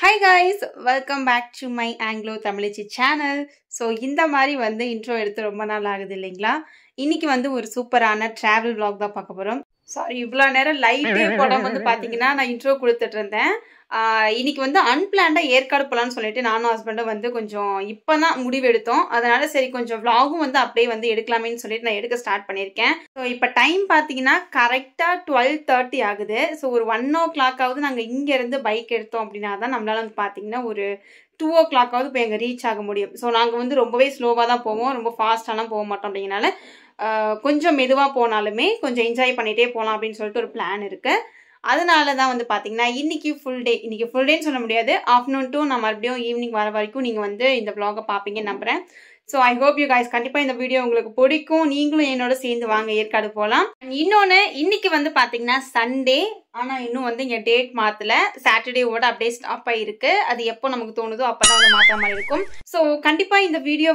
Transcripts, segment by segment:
Hi guys, welcome back to my Anglo Tamilichi channel. So இந்த மாதிரி intro எடுத்து ரொம்ப நாள் ஆகுது இல்லைங்களா? இன்னைக்கு ஒரு சூப்பரான travel vlog தான் பார்க்க போறோம். சாரி இவ்வளவு நேரம் லைட்டே போடாம பாத்தீங்கன்னா நான் intro கொடுத்துட்டு இருந்தேன். இன்னைக்கு அன்பிளான்டா ஏற்காடு போலாம்னு சொல்லிட்டு நானும் ஹஸ்பண்டும் கொஞ்சம் இப்பதான் முடிவு எடுத்தோம். அதனால சரி கொஞ்சம் vlogகும் அப்படியே எடுக்கலாமேன்னு சொல்லிட்டு நான் எடுக்க ஸ்டார்ட் பண்ணிருக்கேன். சோ இப்போ டைம் பாத்தீங்கன்னா கரெக்ட்டா 12:30 ஆகுது. சோ ஒரு 1 o'clock ஆவது நாங்க இங்க இருந்து பைக் எடுத்தோம் அப்படினா தான் நம்மளால பாத்தீங்கன்னா ஒரு 2 o'clock ஆவது போய் அங்க ரீச் ஆக முடியும். சோ நாங்க ரொம்பவே ஸ்லோவா தான் போவோம். ரொம்ப ஃபாஸ்டாலாம் போக மாட்டோம் அப்படிங்கனால கொஞ்சம் மெதுவா போனாலுமே கொஞ்சம் என்ஜாய் பண்ணிட்டே போலாம் அப்படினு சொல்லிட்டு ஒரு பிளான் இருக்கு. அதனால தான் பாத்தீங்கன்னா இன்னைக்கு ஃபுல் டேன்னு சொல்ல முடியாது. ஆஃப்டர்நூன் டு நான் மறுபடியும் ஈவினிங் வர வரைக்கும் நீங்க இந்த vlog பாப்பீங்கன்னு நம்புறேன். So I hope you guys கண்டிப்பா இந்த வீடியோ உங்களுக்கு பிடிக்கும். நீங்களும் என்னோட சேர்ந்து வாங்க ஏற்காடு போலாம். இன்னொன்னு இன்னைக்கு பாத்தீங்கன்னா சண்டே. ஆனா இன்னும் இங்க டேட் மாத்தல. சாட்டர்டேவோட அப்படியே ஸ்டாப் ஆயிருக்கு. அது எப்போ நமக்கு தோணுதோ அப்பதான் மாத்த மாதிரி இருக்கும். சோ கண்டிப்பா இந்த வீடியோ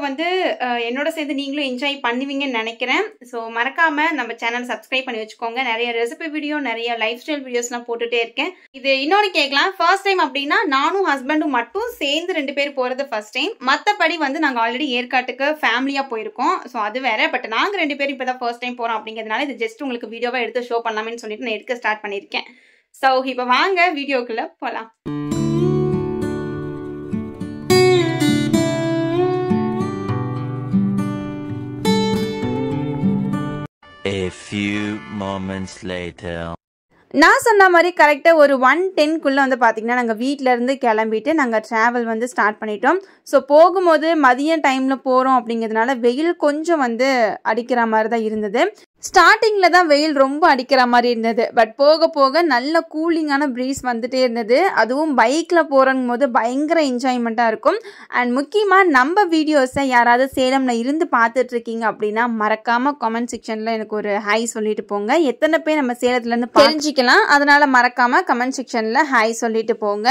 என்னோட சேர்ந்து நீங்களும் என்ஜாய் பண்ணுவீங்கன்னு நினைக்கிறேன். சோ மறக்காம நம்ம சேனல் சப்ஸ்கிரைப் பண்ணி வச்சுக்கோங்க. நிறைய ரெசிபி வீடியோ, நிறைய லைஃப் ஸ்டைல் வீடியோஸ்லாம் போட்டுட்டே இருக்கேன். இது இன்னொன்னு கேட்கலாம். ஃபர்ஸ்ட் டைம் அப்படின்னா நானும் ஹஸ்பண்டும் மட்டும் சேர்ந்து 2 பேர் போறது ஃபர்ஸ்ட் டைம். மத்தபடி நாங்க ஆல்ரெடி ஏற்காட்டுக்கு ஃபேமிலியா போயிருக்கோம். சோ அது வேற. பட் நாங்க 2 பேரும் இப்பதான் ஃபர்ஸ்ட் டைம் போறோம் அப்படிங்கிறதுனால இது ஜஸ்ட் உங்களுக்கு வீடியோவா எடுத்து ஷோ பண்ணலாம்னு சொல்லிட்டு நான் எடுக்க ஸ்டார்ட் பண்ணிருக்கேன். சோ இப்போ வாங்க வீடியோக்குள்ள போலாம். A few moments later. நான் சொன்ன மாதிரி கரெக்டா ஒரு 1:10 பாத்தீங்கன்னா நாங்க வீட்ல இருந்து கிளம்பிட்டு நாங்க டிராவல் ஸ்டார்ட் பண்ணிட்டோம். சோ போகும்போது மதியம் டைம்ல போறோம் அப்படிங்கிறதுனால வெயில் கொஞ்சம் அடிக்கிற மாதிரி தான் இருந்தது. ஸ்டார்டிங்ல தான் வெயில் ரொம்ப அடிக்கிற மாதிரி இருந்தது. பட் போக போக நல்ல கூலிங்கான ப்ரீஸ் வந்துட்டே இருந்தது. அதுவும் பைக்ல போறங்கும் போது பயங்கர என்ஜாய்மெண்டா இருக்கும். அண்ட் முக்கியமா நம்ம வீடியோஸை யாராவது சேலம்ல இருந்து பார்த்துட்டு இருக்கீங்க அப்படின்னா மறக்காம கமெண்ட் செக்ஷன்ல எனக்கு ஒரு ஹாய் சொல்லிட்டு போங்க. எத்தனை பேர் நம்ம சேலத்துல இருந்து தெரிஞ்சுக்கலாம். அதனால மறக்காம கமெண்ட் செக்ஷன்ல ஹாய் சொல்லிட்டு போங்க.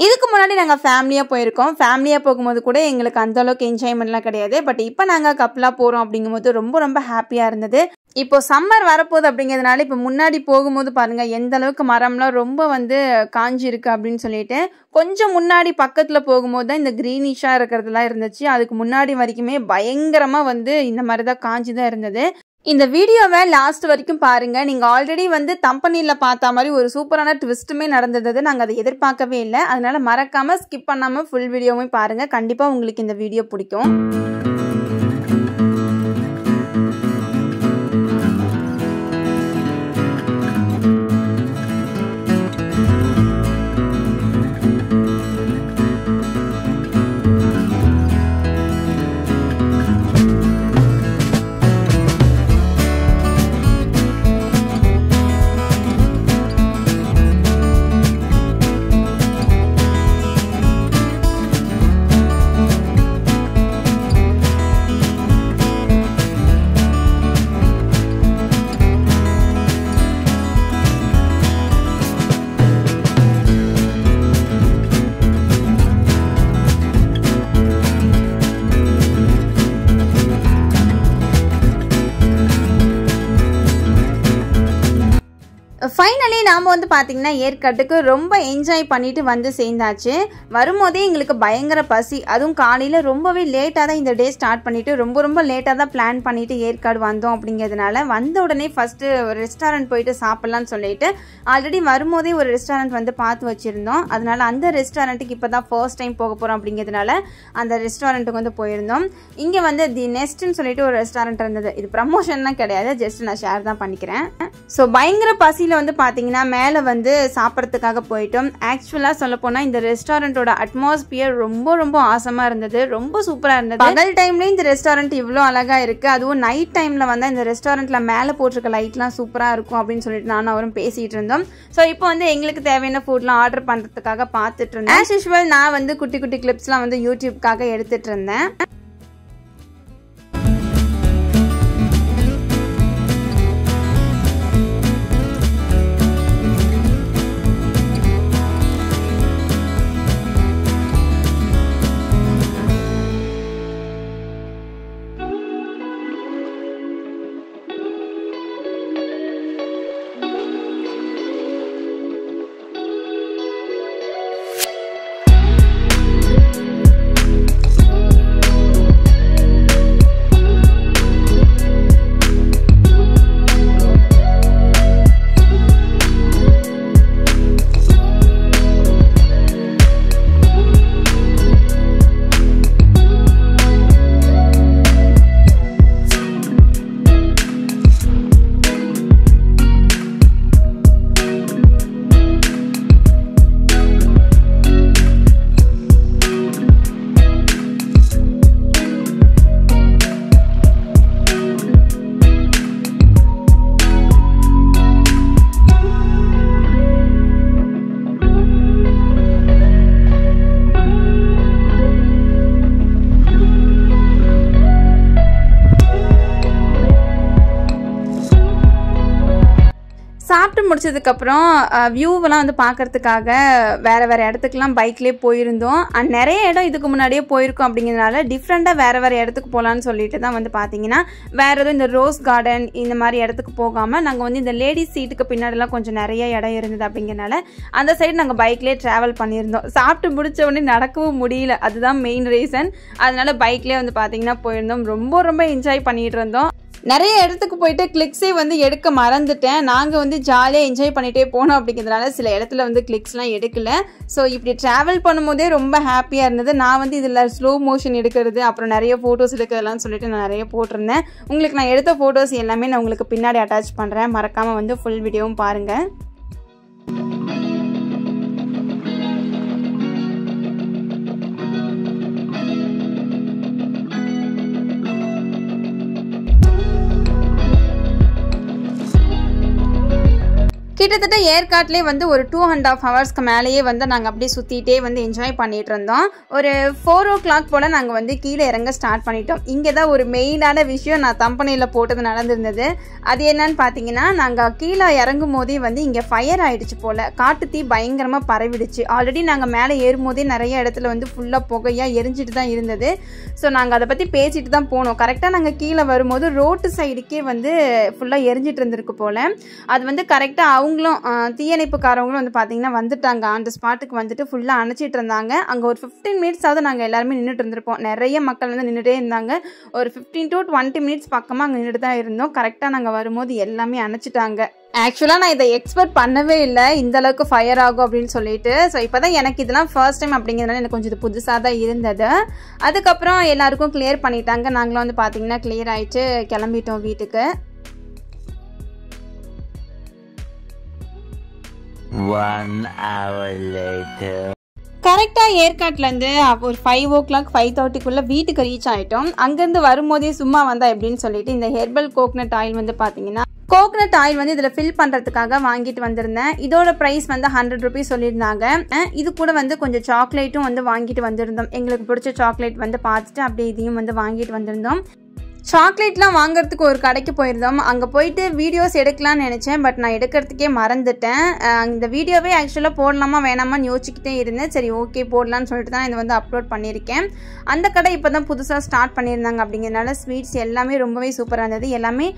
இதுக்கு முன்னாடி நாங்கள் ஃபேமிலியாக போயிருக்கோம். ஃபேமிலியாக போகும்போது கூட எங்களுக்கு அந்த அளவுக்கு என்ஜாய்மெண்ட்லாம் கிடையாது. பட் இப்போ நாங்கள் கப்பலாக போகிறோம் அப்படிங்கும்போது ரொம்ப ரொம்ப ஹாப்பியாக இருந்தது. இப்போ சம்மர் வரப்போகுது அப்படிங்கிறதுனால இப்போ முன்னாடி போகும்போது பாருங்கள் எந்த அளவுக்கு மரம்லாம் ரொம்ப காஞ்சி இருக்கு அப்படின்னு சொல்லிட்டு கொஞ்சம் முன்னாடி பக்கத்தில் போகும்போது தான் இந்த க்ரீனிஷாக இருக்கிறதுலாம் இருந்துச்சு. அதுக்கு முன்னாடி வரைக்குமே பயங்கரமாக இந்த மாதிரி தான் காஞ்சி தான் இருந்தது. இந்த வீடியோவை லாஸ்ட் வரைக்கும் பாருங்க. நீங்க ஆல்ரெடி தம்பனியில பார்த்த மாதிரி ஒரு சூப்பரான ட்விஸ்ட்டுமே நடந்தது. நாங்க அதை எதிர்பார்க்கவே இல்லை. அதனால மறக்காம ஸ்கிப் பண்ணாம ஃபுல் வீடியோவுமே பாருங்க. கண்டிப்பா உங்களுக்கு இந்த வீடியோ பிடிக்கும். ஃபைனலி நாம் பார்த்தீங்கன்னா ஏற்காட்டுக்கு ரொம்ப என்ஜாய் பண்ணிட்டு சேர்ந்தாச்சு. வரும்போதே எங்களுக்கு பயங்கர பசி. அதுவும் காலையில் ரொம்பவே லேட்டாக தான் இந்த டே ஸ்டார்ட் பண்ணிட்டு ரொம்ப லேட்டாக தான் பிளான் பண்ணிட்டு ஏற்காடு வந்தோம். அப்படிங்கிறதுனால வந்த உடனே ஃபர்ஸ்ட் ஒரு ரெஸ்டாரண்ட் போயிட்டு சாப்பிட்லான்னு சொல்லிட்டு ஆல்ரெடி வரும்போதே ஒரு ரெஸ்டாரண்ட் பார்த்து வச்சிருந்தோம். அதனால அந்த ரெஸ்டாரண்ட்டுக்கு இப்போ தான் ஃபர்ஸ்ட் டைம் போக போகிறோம் அப்படிங்கிறதுனால அந்த ரெஸ்டாரண்ட்டுக்கு போயிருந்தோம். இங்கே தி நெஸ்ட்னு சொல்லிட்டு ஒரு ரெஸ்டாரண்ட் இருந்தது. இது ப்ரமோஷன்லாம் கிடையாது, ஜஸ்ட் நான் ஷேர் தான் பண்ணிக்கிறேன். ஸோ பயங்கர பசியில் பாத்தீங்கன்னா மேல சாப்பிட்றதுக்காக போயிட்டோம். ஆக்சுவலா சொல்ல போனா இந்த ரெஸ்டாரண்டோட அட்மாஸ்பியர் ரொம்ப ஆசமா இருந்தது. ரொம்ப சூப்பரா இருந்தது. பகல் டைம்ல இந்த ரெஸ்டாரண்ட் இவ்வளோ அழகா இருக்கு. அதுவும் நைட் டைம்ல இந்த ரெஸ்டாரண்ட்ல மேல போட்டிருக்க லைட்லாம் சூப்பரா இருக்கும் அப்படின்னு சொல்லிட்டு நானும் அவரும் பேசிட்டு இருந்தோம். ஸோ இப்போ எங்களுக்கு தேவையான ஃபுட்லாம் ஆர்டர் பண்றதுக்காக பார்த்துட்டு இருந்தேன். ஆஸ் யூஷுவல் நான் குட்டி குட்டி கிளிப்ஸ்லாம் யூடியூப்காக எடுத்துட்டு இருந்தேன். சாப்பிட்டு முடிச்சதுக்கப்புறம் வியூவெல்லாம் வந்து பார்க்கறதுக்காக வேறு வேறு இடத்துக்குலாம் பைக்லேயே போயிருந்தோம். அண்ட் நிறைய இடம் இதுக்கு முன்னாடியே போயிருக்கோம் அப்படிங்கிறதுனால டிஃப்ரெண்ட்டாக வேறு இடத்துக்கு போகலான்னு சொல்லிட்டு தான் வந்து பார்த்தீங்கன்னா வேறு எதுவும் இந்த ரோஸ் கார்டன் இந்த மாதிரி இடத்துக்கு போகாமல் நாங்கள் வந்து இந்த லேடிஸ் சீட்டுக்கு பின்னாடிலாம் கொஞ்சம் நிறைய இடம் இருந்தது அப்படிங்கிறனால அந்த சைடு நாங்கள் பைக்லேயே ட்ராவல் பண்ணியிருந்தோம். சாப்பிட்டு முடிச்ச உடனே நடக்கவும் முடியல, அதுதான் மெயின் ரீசன். அதனால பைக்லேயே வந்து பார்த்தீங்கன்னா போயிருந்தோம். ரொம்ப என்ஜாய் பண்ணிகிட்டு இருந்தோம். நிறைய இடத்துக்கு போயிட்டு கிளிக்ஸே வந்து எடுக்க மறந்துட்டேன். நாங்கள் வந்து ஜாலியாக என்ஜாய் பண்ணிகிட்டே போனோம் அப்படிங்கிறதுனால சில இடத்துல வந்து கிளிக்ஸ்லாம் எடுக்கல. ஸோ இப்படி ட்ராவல் பண்ணும்போதே ரொம்ப ஹாப்பியாக இருந்தது. நான் வந்து இதில் ஸ்லோ மோஷன் எடுக்கிறது அப்புறம் நிறைய ஃபோட்டோஸ் எடுக்கிறதுலாம் சொல்லிட்டு நான் நிறைய போட்டிருந்தேன். உங்களுக்கு நான் எடுத்த ஃபோட்டோஸ் எல்லாமே நான் உங்களுக்கு பின்னாடி அட்டாச் பண்ணுறேன். மறக்காமல் வந்து ஃபுல் வீடியோவும் பாருங்கள். கிட்டத்தட்ட ஏற்காட்டிலே வந்து ஒரு 2.5 ஹவர்ஸ்க்கு மேலேயே வந்து நாங்கள் அப்படியே சுற்றிட்டே வந்து என்ஜாய் பண்ணிகிட்டு இருந்தோம். ஒரு 4 o'clock போல் நாங்கள் வந்து கீழே இறங்க ஸ்டார்ட் பண்ணிட்டோம். இங்கே தான் ஒரு மெயினான விஷயம் நான் தம்பனையில் போட்டது நடந்திருந்தது. அது என்னன்னு பார்த்தீங்கன்னா, நாங்கள் கீழே இறங்கும் போதே வந்து இங்கே ஃபயர் ஆகிடுச்சு போல், காட்டு தீ பயங்கரமாக பரவிடுச்சு. ஆல்ரெடி நாங்கள் மேலே ஏறும்போதே நிறைய இடத்துல வந்து ஃபுல்லாக புகையாக எரிஞ்சிட்டு தான் இருந்தது. ஸோ நாங்கள் அதை பற்றி பேசிட்டு தான் போனோம். கரெக்டாக நாங்கள் கீழே வரும்போது ரோட்டு சைடுக்கே வந்து ஃபுல்லாக எரிஞ்சிட்டு இருந்திருக்கு போல். அது வந்து கரெக்டாக அவங்களும் தீயணைப்புக்காரவங்களும் வந்து பார்த்தீங்கன்னா வந்துட்டாங்க. அந்த ஸ்பாட்டுக்கு வந்துட்டு ஃபுல்லாக அணைச்சிட்டு இருந்தாங்க. அங்கே ஒரு 15 மினிட்ஸாவது நாங்கள் எல்லாருமே நின்றுட்டு இருந்திருப்போம். நிறைய மக்கள் வந்து நின்றுட்டே இருந்தாங்க. ஒரு 15 to 20 மினிட்ஸ் பக்கமாக அங்கே நின்றுட்டு தான் இருந்தோம். கரெக்டாக நாங்கள் வரும்போது எல்லாமே அணைச்சிட்டாங்க. ஆக்சுவலாக நான் இதை எக்ஸ்பெக்ட் பண்ணவே இல்லை, இந்த அளவுக்கு ஃபயர் ஆகும் அப்படின்னு சொல்லிட்டு. ஸோ இப்போ தான் எனக்கு இதெல்லாம் ஃபர்ஸ்ட் டைம் அப்படிங்கிறதுனால எனக்கு கொஞ்சம் இது புதுசாக தான் இருந்தது. அதுக்கப்புறம் எல்லாருக்கும் கிளியர் பண்ணிட்டாங்க. நாங்களும் வந்து பார்த்தீங்கன்னா கிளியர் ஆகிட்டு கிளம்பிட்டோம் வீட்டுக்கு. 1 hour later. கரெக்டாக ஏற்காட்டிலேருந்து ஒரு 5 o'clock 5:30க்குள்ளே வீட்டுக்கு ரீச் ஆகிட்டோம். அங்கேருந்து வரும்போதே சும்மா வந்தா எப்படின்னு சொல்லிட்டு இந்த ஹெர்பல் கோகனட் ஆயில் வந்து பார்த்தீங்கன்னா கோகனட் ஆயில் வந்து இதில் ஃபில் பண்ணுறதுக்காக வாங்கிட்டு வந்திருந்தேன். இதோட ப்ரைஸ் வந்து 100 rupees சொல்லியிருந்தாங்க. இது கூட வந்து கொஞ்சம் சாக்லேட்டும் வந்து வாங்கிட்டு வந்திருந்தோம். எங்களுக்கு பிடிச்ச சாக்லேட் வந்து பார்த்துட்டு அப்படியே இதையும் வந்து வாங்கிட்டு வந்திருந்தோம். சாக்லேட்லாம் வாங்குறதுக்கு ஒரு கடைக்கு போயிருந்தோம். அங்கே போயிட்டு வீடியோஸ் எடுக்கலான்னு நினச்சேன், பட் நான் எடுக்கிறதுக்கே மறந்துட்டேன். இந்த வீடியோவே ஆக்சுவலாக போடலாமா வேணாமான்னு யோசிச்சுக்கிட்டே இருந்தேன். சரி ஓகே போடலான்னு சொல்லிட்டு தான் இதை வந்து அப்லோட் பண்ணியிருக்கேன். அந்த கடை இப்போ தான் புதுசாக ஸ்டார்ட் பண்ணியிருந்தாங்க அப்படிங்கிறதுனால ஸ்வீட்ஸ் எல்லாமே ரொம்பவே சூப்பராக இருந்தது. எல்லாமே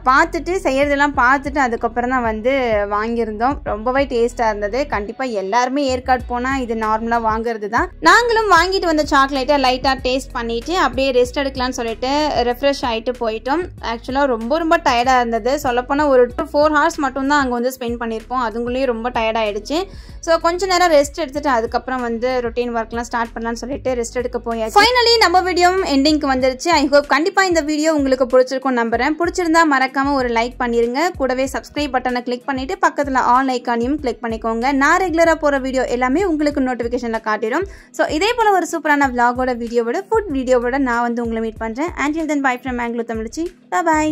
பார்த்துட்டு செய்கிறதெல்லாம் பார்த்துட்டு அதுக்கப்புறம் தான் வந்து வாங்கியிருந்தோம். ரொம்பவே டேஸ்ட்டாக இருந்தது. கண்டிப்பாக எல்லாருமே ஏற்காடு போனால் இது நார்மலாக வாங்குறது தான். நாங்களும் வாங்கிட்டு வந்த சாக்லேட்டை லைட்டாக டேஸ்ட் பண்ணிவிட்டு அப்படியே ரெஸ்ட் எடுக்கலான்னு சொல்லிட்டு ரெஃப்ரெஷ் ஆகிட்டு போயிட்டோம். ஆக்சுவலாக ரொம்ப டயர்டாக இருந்தது. சொல்லப்போனால் ஒரு 4 hours மட்டும்தான் அங்கே வந்து ஸ்பெண்ட் பண்ணியிருப்போம். அதுக்குள்ளேயே ரொம்ப டயர்டாகிடுச்சு. ஸோ கொஞ்சம் நேரம் ரெஸ்ட் எடுத்துகிட்டு அதுக்கப்புறம் வந்து ரொட்டீன் ஒர்க்லாம் ஸ்டார்ட் பண்ணலான்னு சொல்லிட்டு ரெஸ்ட் எடுக்க போயாச்சு. ஃபைனலி நம்ம வீடியோவும் எண்டிங்க்கு வந்துருச்சு. ஐ ஹோப் கண்டிப்பாக இந்த வீடியோ உங்களுக்கு பிடிச்சிருக்கும் நம்புறேன். பிடிச்சிருந்தா மறக்காமல் ஒரு லைக் பண்ணிடுங்க. கூடவே சப்ஸ்கிரைப் பட்டனை கிளிக் பண்ணிவிட்டு பக்கத்தில் ஆல் ஐக்கானையும் கிளிக் பண்ணிக்கோங்க. நான் ரெகுலராக போகிற வீடியோ எல்லாமே உங்களுக்கு நோட்டிஃபிகேஷனில் காட்டிடும். ஸோ இதே போல் ஒரு சூப்பரான vlog-ஓட வீடியோவோட ஃபுட் வீடியோவோட நான் வந்து உங்களை மீட் பண்ணுறேன். Until then, bye from Anglo Tamilichi. Bye bye.